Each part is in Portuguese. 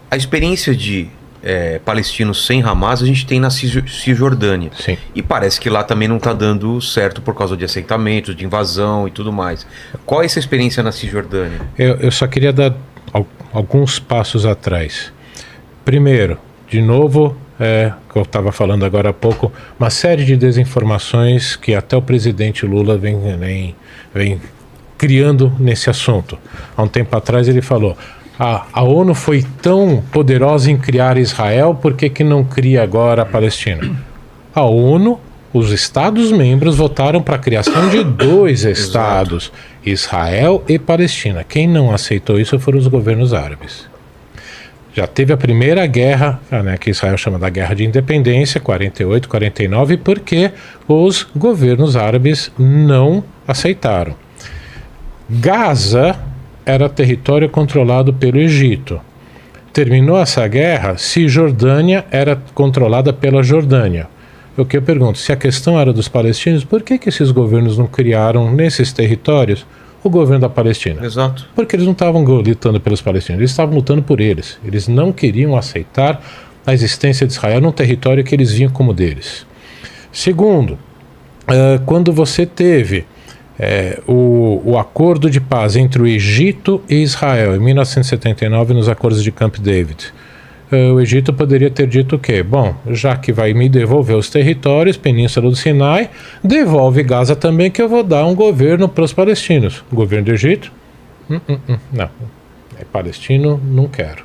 A experiência de palestinos sem Hamas a gente tem na Cisjordânia. Sim. E parece que lá também não está dando certo por causa de assentamentos, de invasão e tudo mais. Qual é essa experiência na Cisjordânia? Eu só queria dar alguns passos atrás. Primeiro, de novo, que eu estava falando agora há pouco, uma série de desinformações que até o presidente Lula vem criando nesse assunto. Há um tempo atrás ele falou: a ONU foi tão poderosa em criar Israel, por que não cria agora a Palestina? A ONU, os Estados-membros votaram para a criação de 2 estados, Israel e Palestina. Quem não aceitou isso foram os governos árabes. Já teve a primeira guerra, que Israel chama da Guerra de Independência, 48, 49, porque os governos árabes não aceitaram. Gaza era território controlado pelo Egito. Terminou essa guerra, Cisjordânia era controlada pela Jordânia. O que eu pergunto, se a questão era dos palestinos, por que esses governos não criaram nesses territórios o governo da Palestina? Exato. Porque eles não estavam lutando pelos palestinos, eles estavam lutando por eles. Eles não queriam aceitar a existência de Israel num território que eles viam como deles. Segundo, quando você teve o acordo de paz entre o Egito e Israel em 1979 nos acordos de Camp David, o Egito poderia ter dito o quê? Bom, já que vai me devolver os territórios, Península do Sinai, devolve Gaza também, que eu vou dar um governo para os palestinos. O governo do Egito? Não. Palestino, não quero.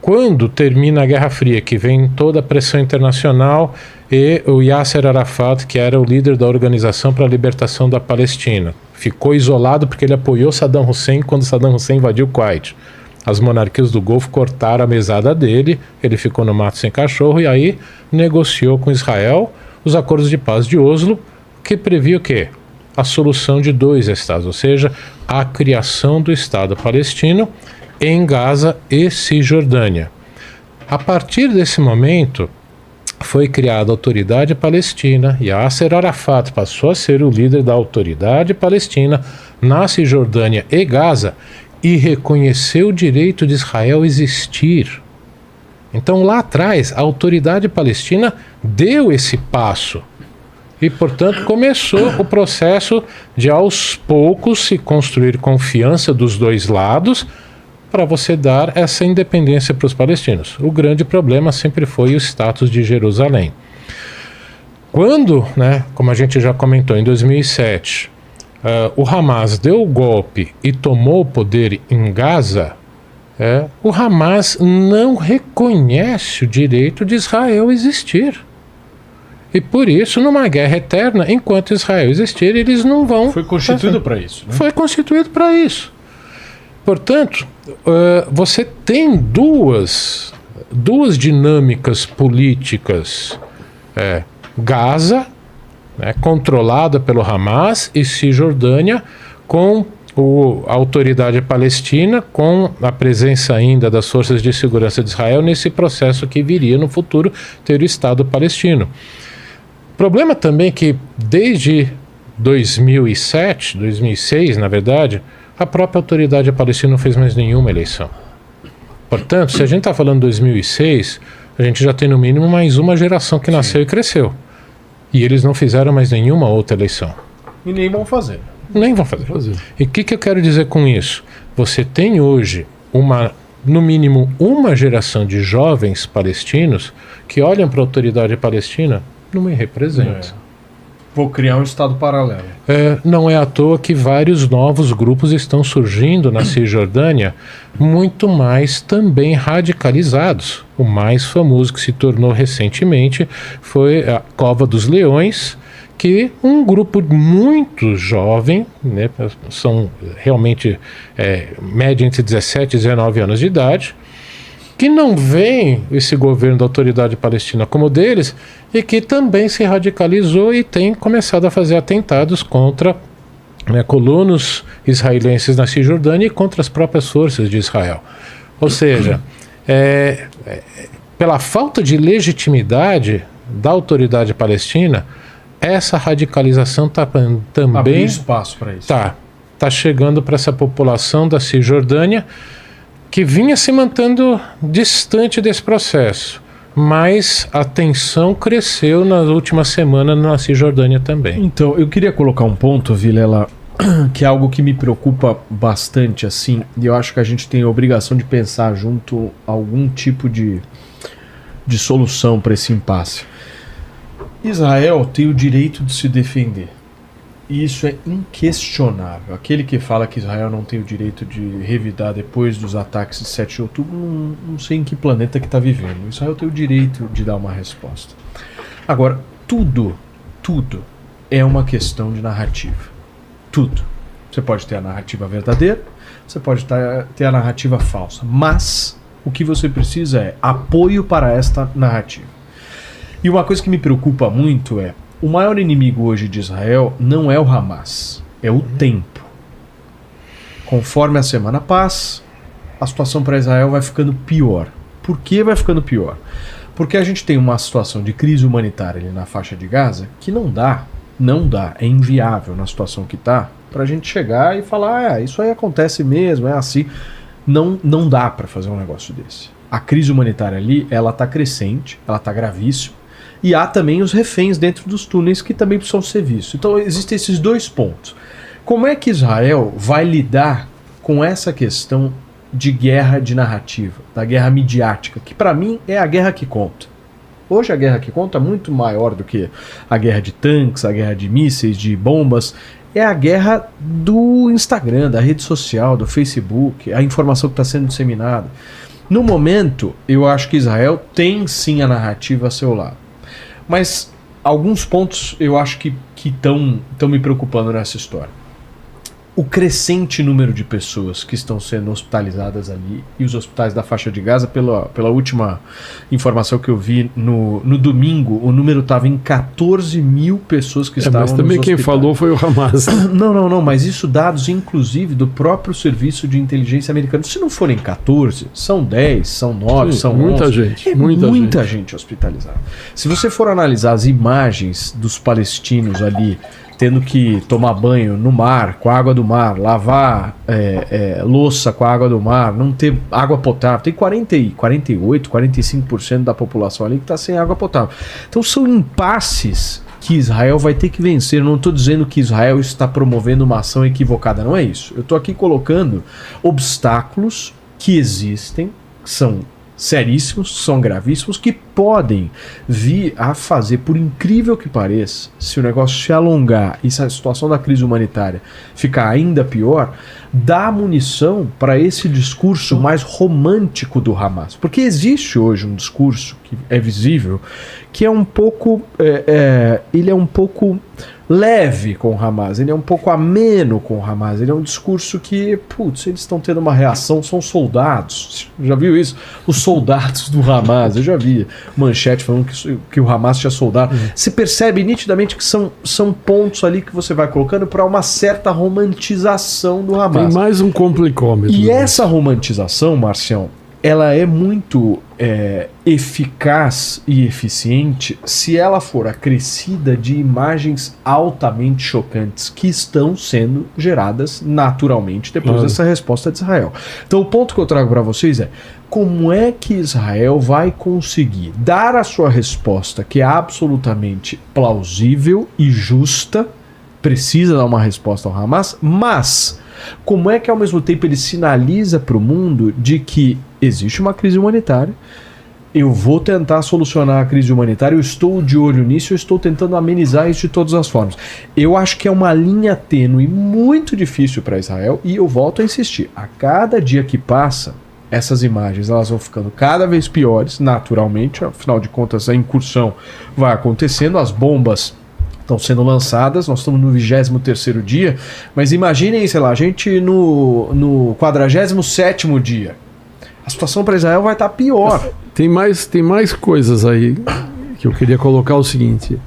Quando termina a Guerra Fria, que vem toda a pressão internacional, e o Yasser Arafat, que era o líder da Organização para a Libertação da Palestina, ficou isolado porque ele apoiou Saddam Hussein quando Saddam Hussein invadiu o Kuwait. As monarquias do Golfo cortaram a mesada dele, ele ficou no mato sem cachorro e aí negociou com Israel os acordos de paz de Oslo, que previa o quê? A solução de 2 estados, ou seja, a criação do Estado palestino em Gaza e Cisjordânia. A partir desse momento, foi criada a Autoridade Palestina e Yasser Arafat passou a ser o líder da Autoridade Palestina na Cisjordânia e Gaza e reconheceu o direito de Israel existir. Então, lá atrás, a Autoridade Palestina deu esse passo e, portanto, começou o processo de, aos poucos, se construir confiança dos 2 lados para você dar essa independência para os palestinos. O grande problema sempre foi o status de Jerusalém. Quando, como a gente já comentou, em 2007, o Hamas deu o golpe e tomou o poder em Gaza, o Hamas não reconhece o direito de Israel existir. E por isso, numa guerra eterna, enquanto Israel existir, eles não vão... Foi constituído para isso, né? Foi constituído para isso. Portanto, você tem duas dinâmicas políticas. Gaza, controlada pelo Hamas, e Cisjordânia, com a Autoridade Palestina, com a presença ainda das forças de segurança de Israel nesse processo que viria no futuro ter o Estado palestino. O problema também é que desde 2007, 2006, na verdade, a própria Autoridade Palestina não fez mais nenhuma eleição. Portanto, se a gente está falando de 2006, a gente já tem no mínimo mais uma geração que nasceu e cresceu. E eles não fizeram mais nenhuma outra eleição. E nem vão fazer. Nem vão fazer. E o que eu quero dizer com isso? Você tem hoje, no mínimo, uma geração de jovens palestinos que olham para a Autoridade Palestina, não me representa. Vou criar um Estado paralelo. Não é à toa que vários novos grupos estão surgindo na Cisjordânia, muito mais também radicalizados. O mais famoso que se tornou recentemente foi a Cova dos Leões, que um grupo muito jovem, são realmente média entre 17 e 19 anos de idade, que não veem esse governo da Autoridade Palestina como deles e que também se radicalizou e tem começado a fazer atentados contra colonos israelenses na Cisjordânia e contra as próprias forças de Israel. Ou seja, pela falta de legitimidade da Autoridade Palestina, essa radicalização também... Abriu espaço para isso. Tá chegando para essa população da Cisjordânia. que vinha se mantendo distante desse processo. Mas a tensão cresceu nas últimas semanas na Cisjordânia também. Então, eu queria colocar um ponto, Vilela, que é algo que me preocupa bastante, assim, e eu acho que a gente tem a obrigação de pensar junto algum tipo de solução para esse impasse. Israel tem o direito de se defender. E isso é inquestionável. Aquele que fala que Israel não tem o direito de revidar depois dos ataques de 7 de outubro, não sei em que planeta que está vivendo. Israel tem o direito de dar uma resposta. Agora, tudo é uma questão de narrativa. Tudo. Você pode ter a narrativa verdadeira, você pode ter a narrativa falsa. Mas o que você precisa é apoio para esta narrativa. E uma coisa que me preocupa muito é o maior inimigo hoje de Israel não é o Hamas, é o tempo. Conforme a semana passa, a situação para Israel vai ficando pior. Por que vai ficando pior? Porque a gente tem uma situação de crise humanitária ali na faixa de Gaza que não dá, é inviável na situação que está, para a gente chegar e falar, isso aí acontece mesmo, é assim. Não dá para fazer um negócio desse. A crise humanitária ali, ela está crescente, ela está gravíssima. E há também os reféns dentro dos túneis que também precisam ser vistos. Então existem esses dois pontos. Como é que Israel vai lidar com essa questão de guerra de narrativa, da guerra midiática, que para mim é a guerra que conta? Hoje a guerra que conta é muito maior do que a guerra de tanques, a guerra de mísseis, de bombas. É a guerra do Instagram, da rede social, do Facebook, a informação que está sendo disseminada. No momento, eu acho que Israel tem sim a narrativa a seu lado. Mas alguns pontos eu acho que estão me preocupando nessa história. O crescente número de pessoas que estão sendo hospitalizadas ali, e os hospitais da faixa de Gaza, pela última informação que eu vi no domingo, o número estava em 14 mil pessoas que estavam nos mas também hospitais. quem falou foi o Hamas. Não, mas isso dados inclusive do próprio serviço de inteligência americano. Se não forem 14, são 10, são 9, Sim, são muita 11. gente, É muita gente hospitalizada. Se você for analisar as imagens dos palestinos ali, tendo que tomar banho no mar, com a água do mar, lavar louça com a água do mar, não ter água potável. Tem 48, 45% da população ali que está sem água potável. Então são impasses que Israel vai ter que vencer. Eu não estou dizendo que Israel está promovendo uma ação equivocada, não é isso. Eu estou aqui colocando obstáculos que existem, que são seríssimos, são gravíssimos, que podem vir a fazer, por incrível que pareça, se o negócio se alongar e se a situação da crise humanitária ficar ainda pior, dar munição para esse discurso mais romântico do Hamas. Porque existe hoje um discurso que é visível, que é um pouco ele é um pouco leve com o Hamas, ele é um pouco ameno com o Hamas, ele é um discurso que, eles estão tendo uma reação, são soldados, já viu isso? Os soldados do Hamas, eu já vi manchete falando que o Hamas tinha soldado. Você percebe nitidamente que são pontos ali que você vai colocando para uma certa romantização do Hamas. Tem mais um complicômetro. E essa romantização, Marcião, ela é muito eficaz e eficiente se ela for acrescida de imagens altamente chocantes que estão sendo geradas naturalmente depois dessa resposta de Israel. Então o ponto que eu trago para vocês é como é que Israel vai conseguir dar a sua resposta, que é absolutamente plausível e justa, precisa dar uma resposta ao Hamas, mas como é que ao mesmo tempo ele sinaliza para o mundo de que existe uma crise humanitária, eu vou tentar solucionar a crise humanitária, eu estou de olho nisso, eu estou tentando amenizar isso de todas as formas. Eu acho que é uma linha tênue muito difícil para Israel e eu volto a insistir, a cada dia que passa, essas imagens elas vão ficando cada vez piores, naturalmente, afinal de contas a incursão vai acontecendo, as bombas estão sendo lançadas, nós estamos no 23º dia, mas imaginem, sei lá, a gente no 47º dia. A situação para Israel vai estar pior. Tem mais coisas aí que eu queria colocar o seguinte.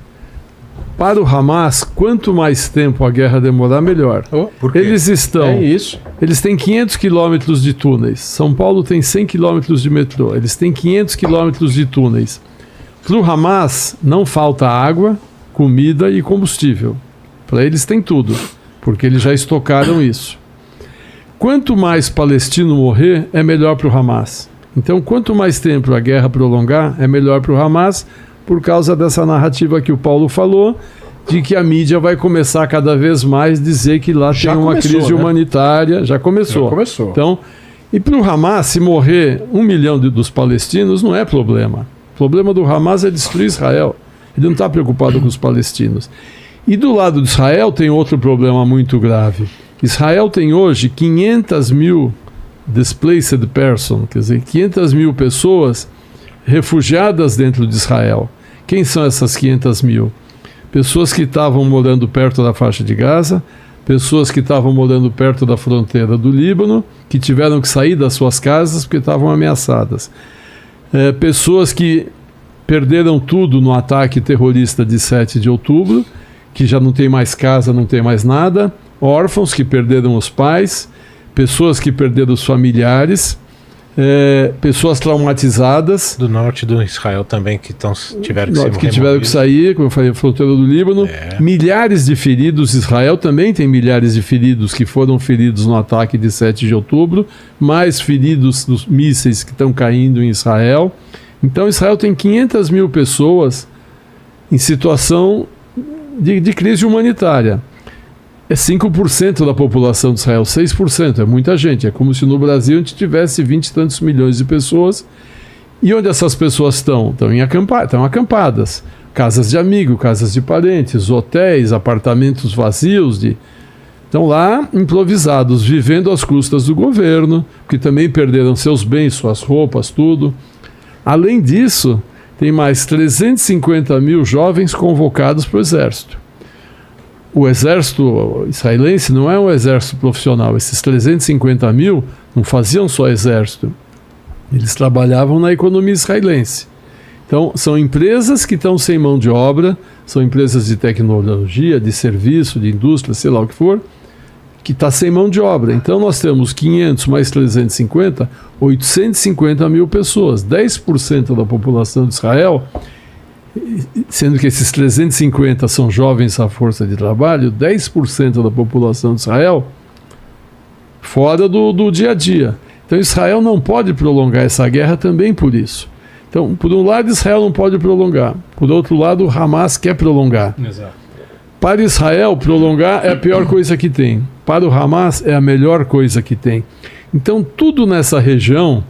Para o Hamas, quanto mais tempo a guerra demorar, melhor. Por quê? Eles têm 500 quilômetros de túneis. São Paulo tem 100 quilômetros de metrô. Eles têm 500 quilômetros de túneis. Para o Hamas, não falta água, comida e combustível. Para eles tem tudo, porque eles já estocaram isso. Quanto mais palestino morrer, é melhor para o Hamas. Então, quanto mais tempo a guerra prolongar, é melhor para o Hamas, por causa dessa narrativa que o Paulo falou, de que a mídia vai começar cada vez mais dizer que lá tem uma crise humanitária. Já começou. Então, e para o Hamas, se morrer 1 milhão dos palestinos, não é problema. O problema do Hamas é destruir Israel. Ele não está preocupado com os palestinos. E do lado de Israel tem outro problema muito grave. Israel tem hoje 500 mil displaced person, quer dizer, 500 mil pessoas refugiadas dentro de Israel. Quem são essas 500 mil? Pessoas que estavam morando perto da faixa de Gaza, pessoas que estavam morando perto da fronteira do Líbano, que tiveram que sair das suas casas porque estavam ameaçadas. Pessoas que perderam tudo no ataque terrorista de 7 de outubro, que já não tem mais casa, não tem mais nada, órfãos que perderam os pais, pessoas que perderam os familiares, pessoas traumatizadas. Do norte do Israel também, que tiveram que sair, como eu falei, a fronteira do Líbano. Milhares de feridos. Israel também tem milhares de feridos que foram feridos no ataque de 7 de outubro, mais feridos dos mísseis que estão caindo em Israel. Então Israel tem 500 mil pessoas em situação de crise humanitária. É 5% da população de Israel, 6%, é muita gente. É como se no Brasil a gente tivesse 20 e tantos milhões de pessoas. E onde essas pessoas estão? Estão acampadas. Casas de amigos, casas de parentes, hotéis, apartamentos vazios. Estão lá improvisados, vivendo às custas do governo, que também perderam seus bens, suas roupas, tudo. Além disso, tem mais 350 mil jovens convocados para o exército. O exército israelense não é um exército profissional. Esses 350 mil não faziam só exército. Eles trabalhavam na economia israelense. Então, são empresas que estão sem mão de obra, são empresas de tecnologia, de serviço, de indústria, sei lá o que for, que está sem mão de obra. Então, nós temos 500 mais 350, 850 mil pessoas, 10% da população de Israel. Sendo que esses 350 são jovens à força de trabalho, 10% da população de Israel fora do dia a dia. Então Israel não pode prolongar essa guerra também por isso. Então, por um lado, Israel não pode prolongar. Por outro lado, o Hamas quer prolongar. Exato. Para Israel, prolongar é a pior coisa que tem. Para o Hamas, é a melhor coisa que tem. Então, tudo nessa região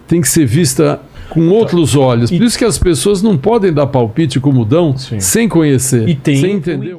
tem que ser vista com outros olhos. Por isso que as pessoas não podem dar palpite como dão sem conhecer, sem entender.